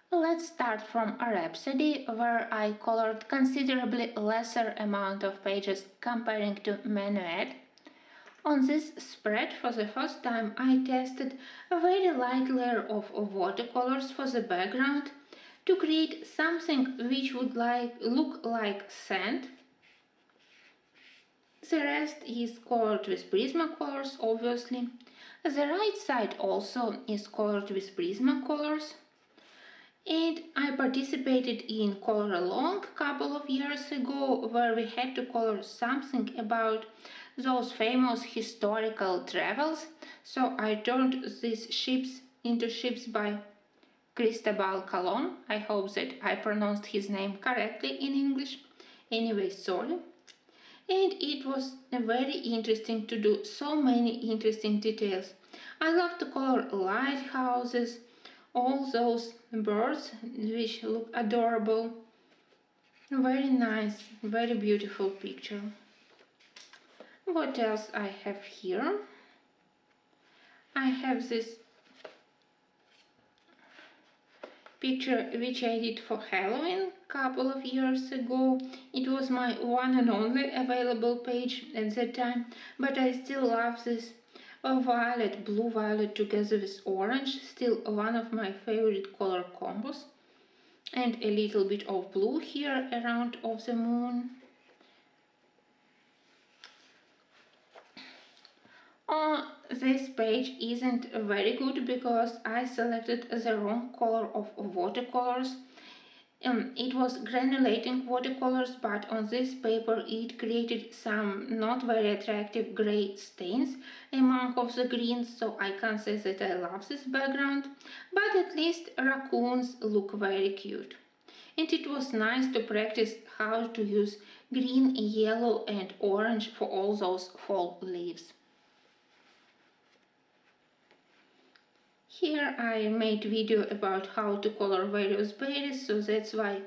Let's start from a Rhapsody, where I colored considerably lesser amount of pages comparing to Menuet. On this spread, for the first time, I tested a very light layer of watercolors for the background to create something which would look like sand. The rest is colored with Prismacolors, obviously. The right side also is colored with Prismacolors. And I participated in Kolorowanka a couple of years ago, where we had to color something about those famous historical travels. So I turned these ships into ships by Cristobal Colon. I hope that I pronounced his name correctly in English. Anyway, sorry. And it was very interesting to do so many interesting details. I love to color lighthouses, all those birds which look adorable. Very nice, very beautiful picture. What else I have here? I have this picture which I did for Halloween a couple of years ago. It was my one and only available page at that time, but I still love this violet, blue violet together with orange, still one of my favorite color combos. And a little bit of blue here around of the moon. This page isn't very good because I selected the wrong color of watercolors. It was granulating watercolors, but on this paper it created some not very attractive gray stains among of the greens, so I can't say that I love this background, but at least raccoons look very cute. And it was nice to practice how to use green, yellow and orange for all those fall leaves. Here I made video about how to color various berries, so that's why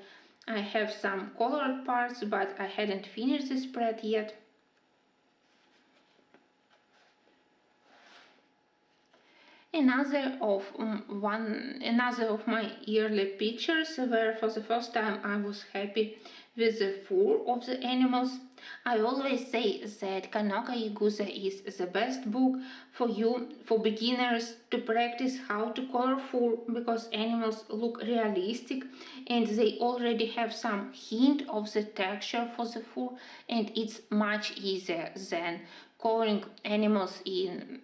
I have some colored parts, but I hadn't finished the spread yet. Another of my yearly pictures where for the first time I was happy with the fur of the animals. I always say that Kanoko Egusa is the best book for beginners to practice how to color fur, because animals look realistic and they already have some hint of the texture for the fur, and it's much easier than coloring animals in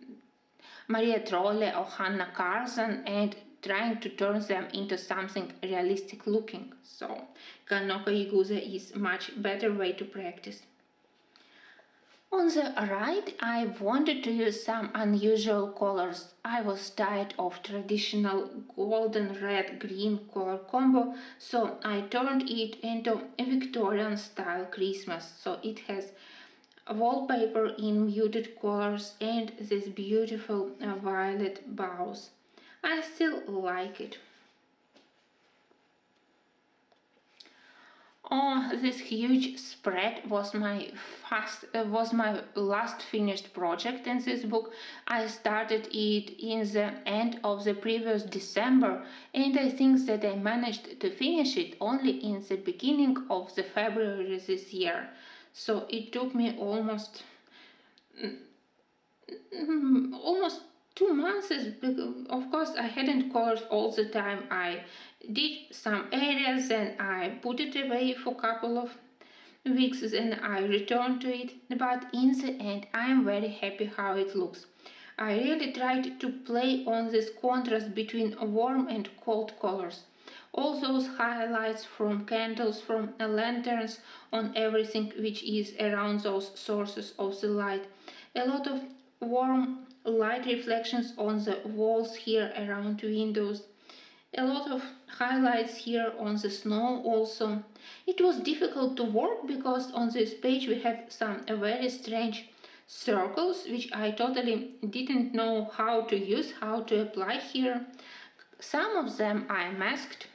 Maria Trolle or Hannah Carson and trying to turn them into something realistic looking. So Kanoko Egusa is much better way to practice. On the right, I wanted to use some unusual colors. I was tired of traditional golden red green color combo, so I turned it into a Victorian style Christmas. So it has wallpaper in muted colors and this beautiful violet bows. I still like it. Oh, this huge spread was my last finished project in this book. I started it in the end of the previous December, and I think that I managed to finish it only in the beginning of the February this year. So it took me almost 2 months. Of course, I hadn't colored all the time. I did some areas and I put it away for a couple of weeks, then I returned to it. But in the end, I am very happy how it looks. I really tried to play on this contrast between warm and cold colors. All those highlights from candles, from lanterns, on everything which is around those sources of the light. A lot of warm light reflections on the walls here around windows. A lot of highlights here on the snow also. It was difficult to work because on this page we have some very strange circles which I totally didn't know how to use, how to apply here. Some of them I masked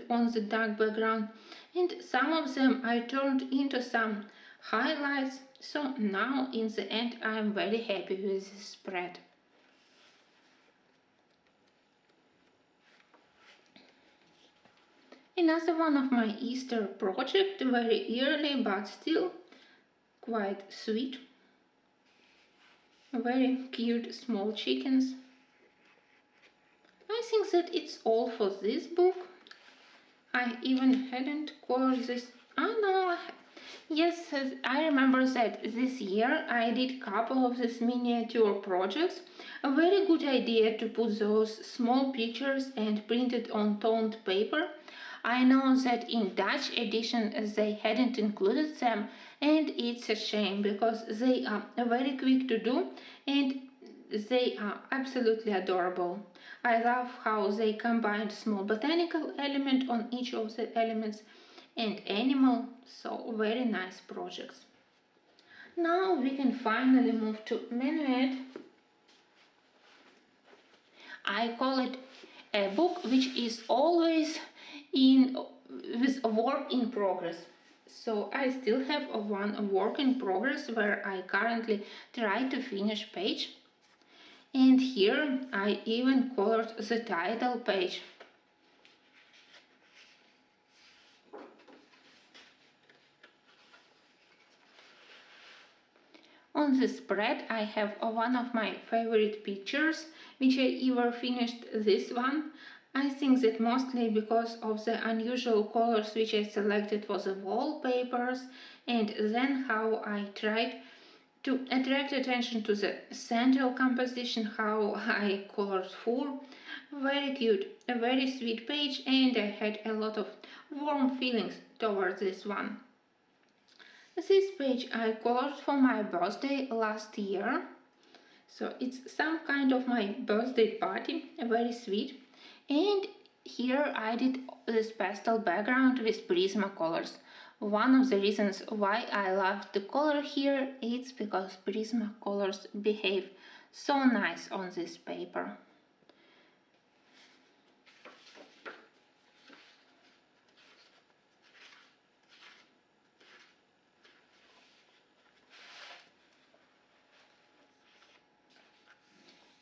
on the dark background, and some of them I turned into some highlights. So now in the end I am very happy with this spread. Another one of my Easter project, very early but still quite sweet. Very cute small chickens. I think that it's all for this book. I even hadn't colored this. Oh no, yes, I remember that this year I did couple of these miniature projects. A very good idea to put those small pictures and print it on toned paper. I know that in Dutch edition they hadn't included them, and it's a shame because they are very quick to do and they are absolutely adorable. I love how they combined small botanical element on each of the elements and animal, so very nice projects. Now we can finally move to Menuet. I call it a book which is always with a work in progress. So I still have one work in progress where I currently try to finish page. And here I even colored the title page. On the spread I have one of my favorite pictures, which I ever finished this one. I think that mostly because of the unusual colors which I selected for the wallpapers, and then how I tried to attract attention to the central composition, how I colored full. Very cute, a very sweet page, and I had a lot of warm feelings towards this one. This page I colored for my birthday last year, so it's some kind of my birthday party, very sweet. And here I did this pastel background with Prismacolors. One of the reasons why I love to color here is because Prismacolors behave so nice on this paper.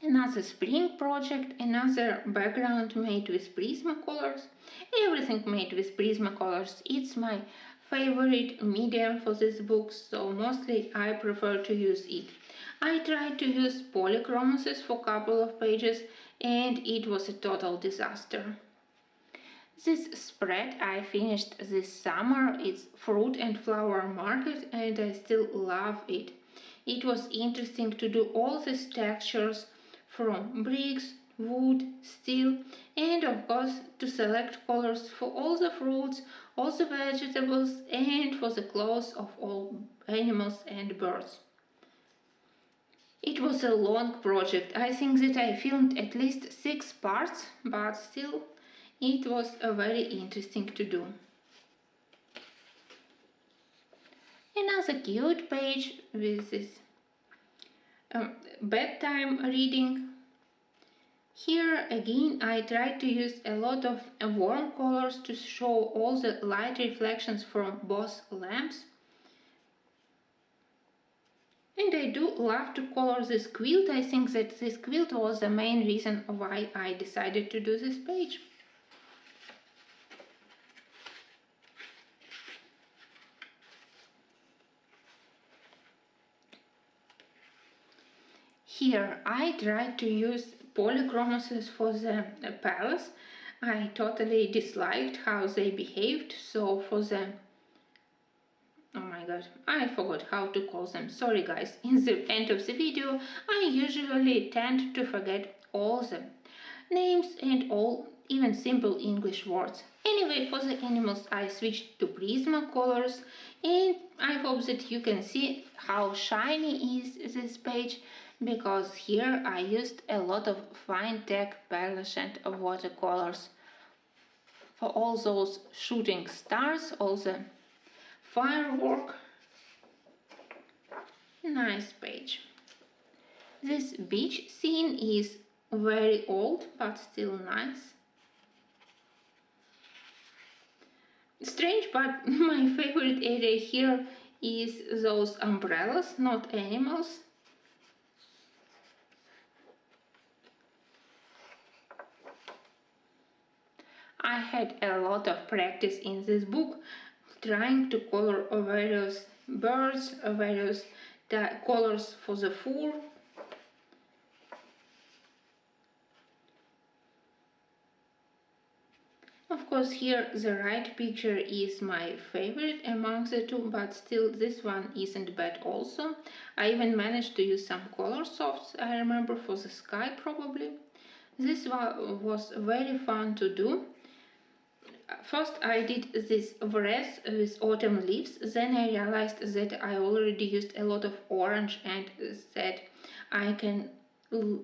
Another spring project, another background made with Prismacolors. Everything made with Prismacolors. It's my favorite medium for this book, so mostly I prefer to use it. I tried to use polychromasis for a couple of pages and it was a total disaster. This spread I finished this summer. It's fruit and flower market and I still love it. It was interesting to do all these textures from bricks, wood, steel, and of course to select colors for all the fruits, all the vegetables, and for the clothes of all animals and birds. It was a long project. I think that I filmed at least 6 parts, but still it was very interesting to do. Another cute page with this bedtime reading. Here again I tried to use a lot of warm colors to show all the light reflections from both lamps. And I do love to color this quilt. I think that this quilt was the main reason why I decided to do this page. Here I tried to use polychromasis for the palace. I totally disliked how they behaved, so for the... oh my god, I forgot how to call them. Sorry guys, in the end of the video I usually tend to forget all the names and all even simple English words. Anyway, for the animals I switched to Prismacolors and I hope that you can see how shiny is this page, because here I used a lot of fine tech pearlescent watercolors for all those shooting stars, all the firework. Nice page. This beach scene is very old but still nice. Strange, but my favorite area here is those umbrellas, not animals. I had a lot of practice in this book, trying to color various birds, various colors for the fur. Of course, here the right picture is my favorite among the two, but still this one isn't bad also. I even managed to use some color softs, I remember, for the sky probably. This was very fun to do. First I did this wreath with autumn leaves, then I realized that I already used a lot of orange and that I can lose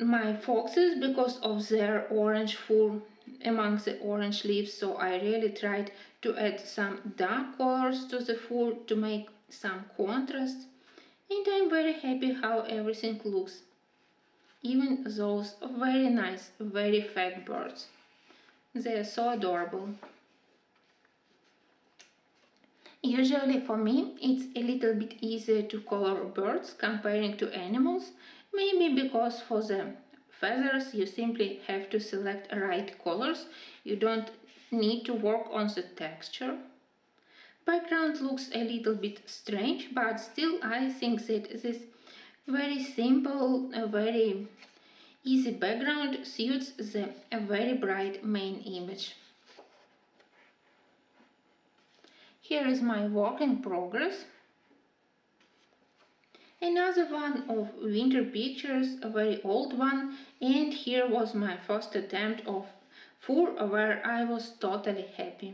my foxes because of their orange fur among the orange leaves, so I really tried to add some dark colors to the fur to make some contrast, and I'm very happy how everything looks. Even those very nice, very fat birds. They are so adorable. Usually for me it's a little bit easier to color birds comparing to animals, maybe because for the feathers you simply have to select right colors, you don't need to work on the texture. Background looks a little bit strange, but still I think that this very simple, very easy background suits the very bright main image. Here is my work in progress. Another one of winter pictures, a very old one, and here was my first attempt of fur where I was totally happy.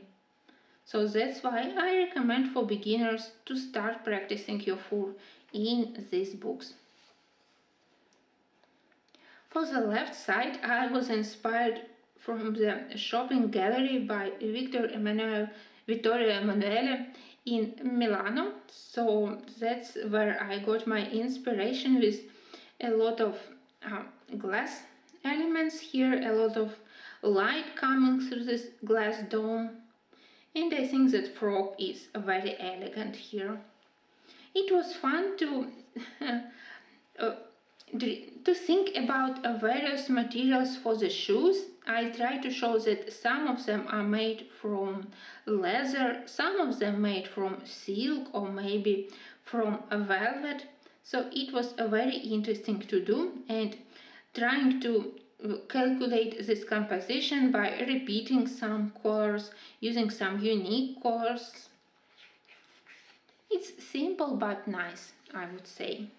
So that's why I recommend for beginners to start practicing your fur in these books. For the left side, I was inspired from the shopping gallery by Vittorio Emanuele in Milano, so that's where I got my inspiration with a lot of glass elements here, a lot of light coming through this glass dome, and I think that frog is very elegant here. It was fun to think about various materials for the shoes. I try to show that some of them are made from leather, some of them made from silk or maybe from a velvet. So it was very interesting to do, and trying to calculate this composition by repeating some colors, using some unique colors. It's simple but nice, I would say.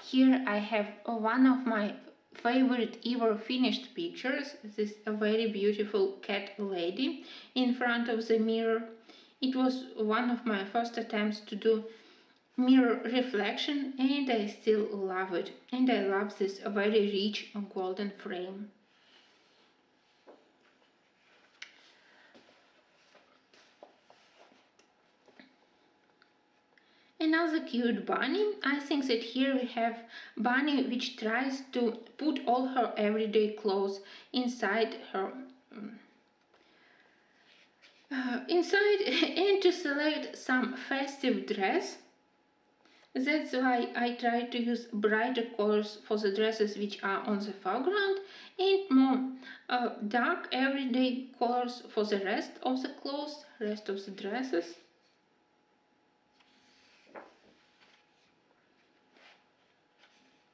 Here I have one of my favorite ever finished pictures. This very beautiful cat lady in front of the mirror. It was one of my first attempts to do mirror reflection, and I still love it. And I love this very rich golden frame. Another cute bunny. I think that here we have bunny which tries to put all her everyday clothes inside her inside and to select some festive dress. That's why I try to use brighter colors for the dresses which are on the foreground and more dark everyday colors for the rest of the clothes, rest of the dresses.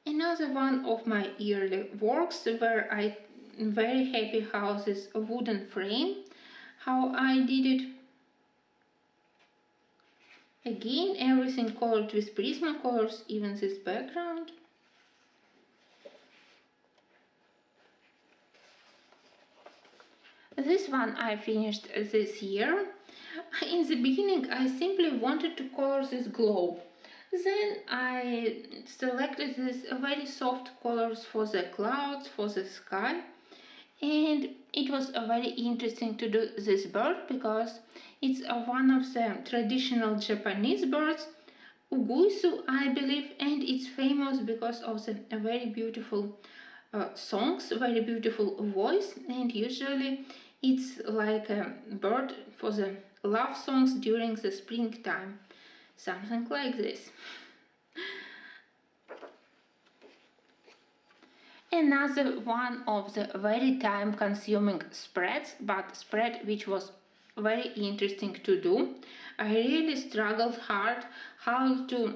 Another one of my yearly works where I'm very happy how this wooden frame, how I did it. Again, everything colored with Prismacolors, even this background. This one I finished this year. In the beginning I simply wanted to color this globe. Then I selected these very soft colors for the clouds, for the sky, and it was very interesting to do this bird because it's one of the traditional Japanese birds, Uguisu, I believe, and it's famous because of the very beautiful songs, very beautiful voice, and usually it's like a bird for the love songs during the springtime. Something like this. Another one of the very time-consuming spreads, but spread which was very interesting to do. I really struggled hard how to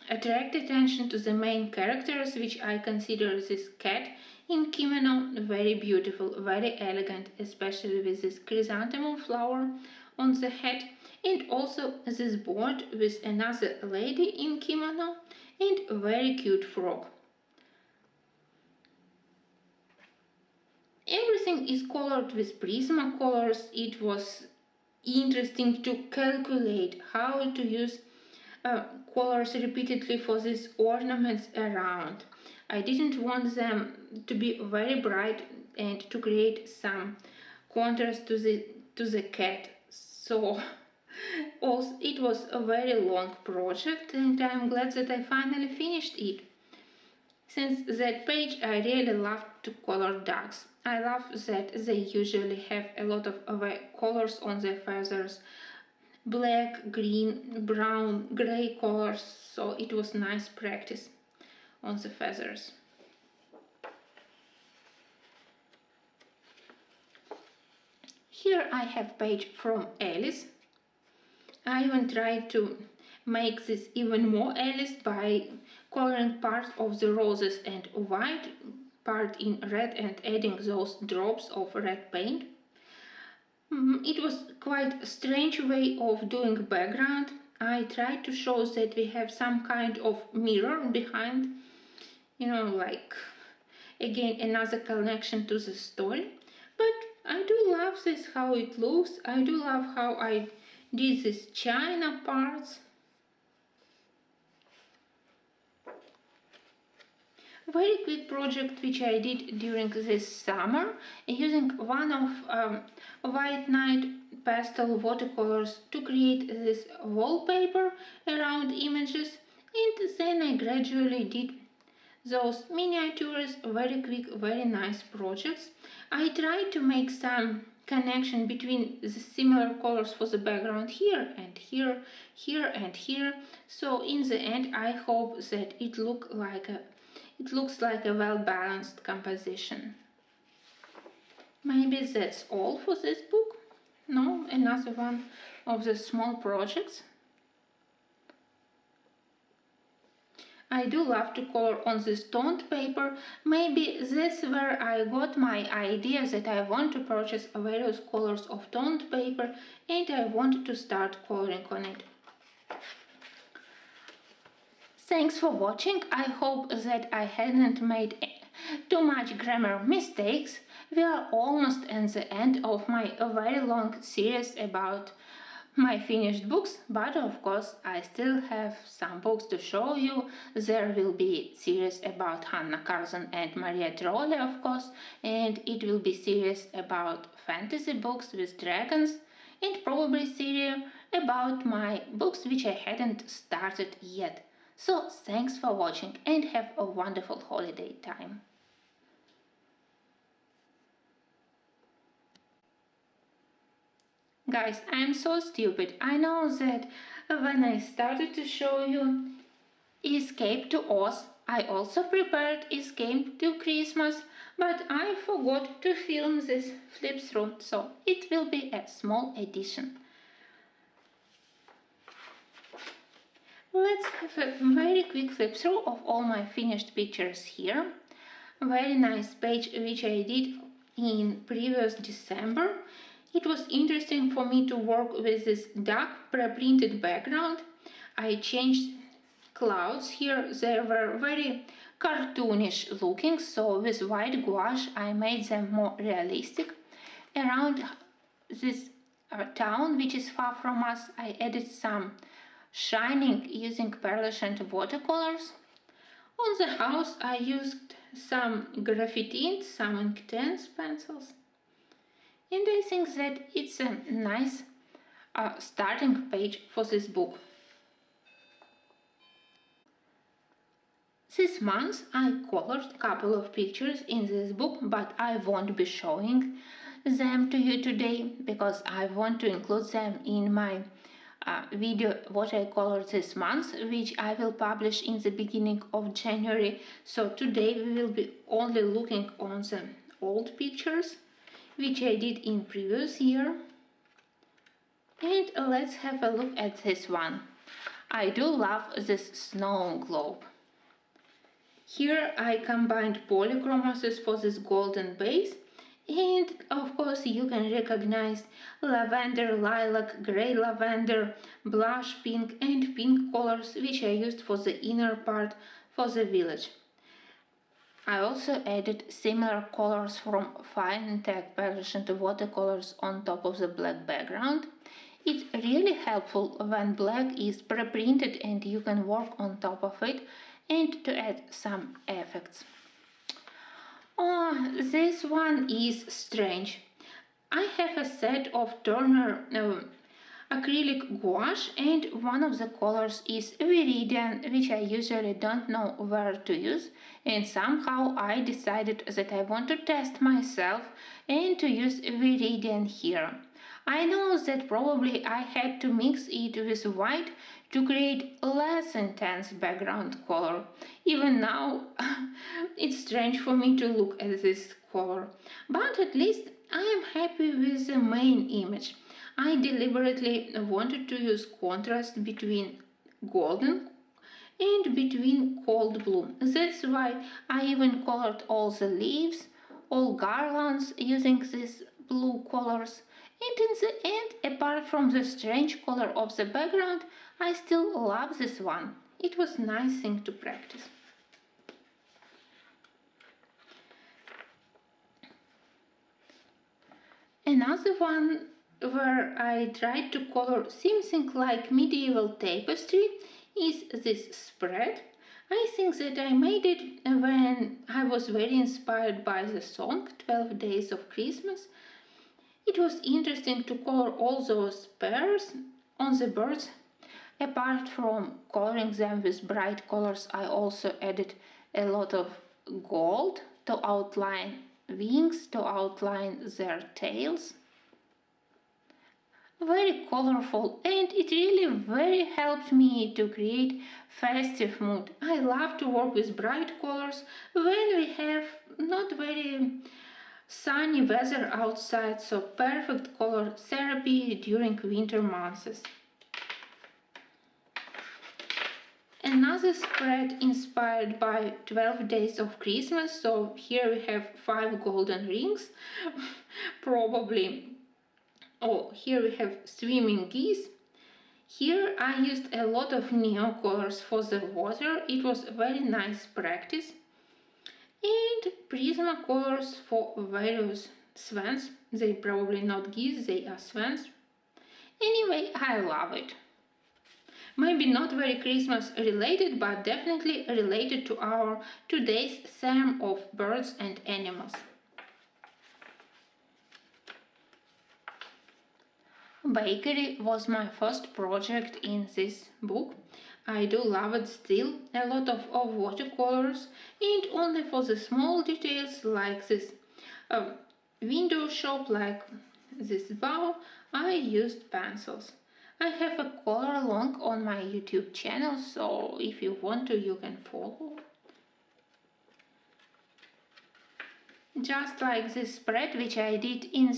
attract attention to the main characters, which I consider this cat in kimono very beautiful, very elegant, especially with this chrysanthemum flower on the head, and also this board with another lady in kimono and a very cute frog. Everything is colored with Prismacolors. It was interesting to calculate how to use colors repeatedly for these ornaments around. I didn't want them to be very bright and to create some contrast to the cat. So also, it was a very long project and I'm glad that I finally finished it. Since that page I really love to color dogs. I love that they usually have a lot of colors on their feathers. Black, green, brown, grey colors, so it was nice practice on the feathers. Here I have page from Alice. I even tried to make this even more Alice by coloring part of the roses and white, part in red and adding those drops of red paint. It was quite a strange way of doing background. I tried to show that we have some kind of mirror behind, like again another connection to the story. But I do love this, how it looks. I do love how I did these china parts. Very quick project which I did during this summer using one of White Night pastel watercolors to create this wallpaper around images, and then I gradually did those miniatures, very quick, very nice projects. I tried to make some connection between the similar colors for the background here and here, here and here. So in the end I hope that it looks like a well-balanced composition. Maybe that's all for this book? No, another one of the small projects. I do love to color on this toned paper. Maybe that's where I got my idea that I want to purchase various colors of toned paper and I want to start coloring on it. Thanks for watching. I hope that I hadn't made too much grammar mistakes. We are almost at the end of my very long series about my finished books, but of course I still have some books to show you. There will be series about Hannah Carson and Maria Trolle, of course, and it will be series about fantasy books with dragons, and probably series about my books which I hadn't started yet. So thanks for watching and have a wonderful holiday time. Guys, I'm so stupid. I know that when I started to show you Escape to Oz, I also prepared Escape to Christmas, but I forgot to film this flip through, so it will be a small addition. Let's have a very quick flip through of all my finished pictures here. A very nice page which I did in previous December. It was interesting for me to work with this dark pre-printed background. I changed clouds here. They were very cartoonish looking, so with white gouache I made them more realistic. Around this town which is far from us, I added some shining using pearlish and watercolors. On the house I used some graffiti and some Inktense pencils. And I think that it's a nice starting page for this book. This month I colored a couple of pictures in this book, but I won't be showing them to you today because I want to include them in my video what I colored this month, which I will publish in the beginning of January. So today we will be only looking on the old pictures which I did in previous year. And let's have a look at this one. I do love this snow globe. Here I combined polychromoses for this golden base, and of course you can recognize lavender, lilac, grey lavender, blush pink and pink colors which I used for the inner part for the village. I also added similar colors from fine tech persian watercolors on top of the black background. It's really helpful when black is pre-printed and you can work on top of it and to add some effects. Oh, this one is strange. I have a set of Turner acrylic gouache and one of the colors is Viridian, which I usually don't know where to use, and somehow I decided that I want to test myself and to use Viridian here. I know that probably I had to mix it with white to create less intense background color. Even now it's strange for me to look at this color, but at least I am happy with the main image. I deliberately wanted to use contrast between golden and between cold blue. That's why I even colored all the leaves, all garlands using these blue colors. And in the end, apart from the strange color of the background, I still love this one. It was a nice thing to practice. Another one where I tried to color something like medieval tapestry is this spread. I think that I made it when I was very inspired by the song 12 Days of Christmas. It was interesting to color all those pairs on the birds. Apart from coloring them with bright colors, I also added a lot of gold to outline wings, to outline their tails. Very colorful, and it really very helped me to create festive mood. I love to work with bright colors when we have not very sunny weather outside, so perfect color therapy during winter months. Another spread inspired by 12 Days of Christmas, so here we have 5 golden rings, probably. Oh, here we have swimming geese. Here I used a lot of neon colors for the water, it was very nice practice. And Prisma colors for various swans. They probably not geese, they are swans. Anyway, I love it. Maybe not very Christmas related, but definitely related to our today's theme of birds and animals. Bakery was my first project in this book. I do love it still, a lot of watercolors, and only for the small details like this window shop, like this bow, I used pencils. I have a color along on my YouTube channel, so if you want to, you can follow. Just like this spread which I did in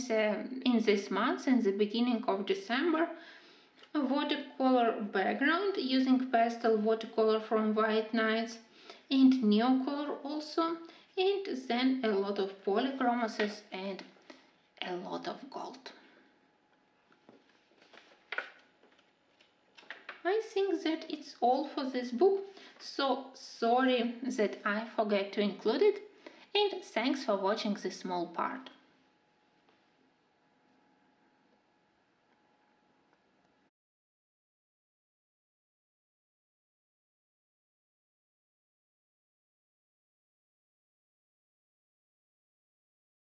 this month, in the beginning of December, a watercolor background using pastel watercolor from White Nights and neon color also, and then a lot of polychromoses and a lot of gold. I think that it's all for this book, so sorry that I forgot to include it, and thanks for watching this small part.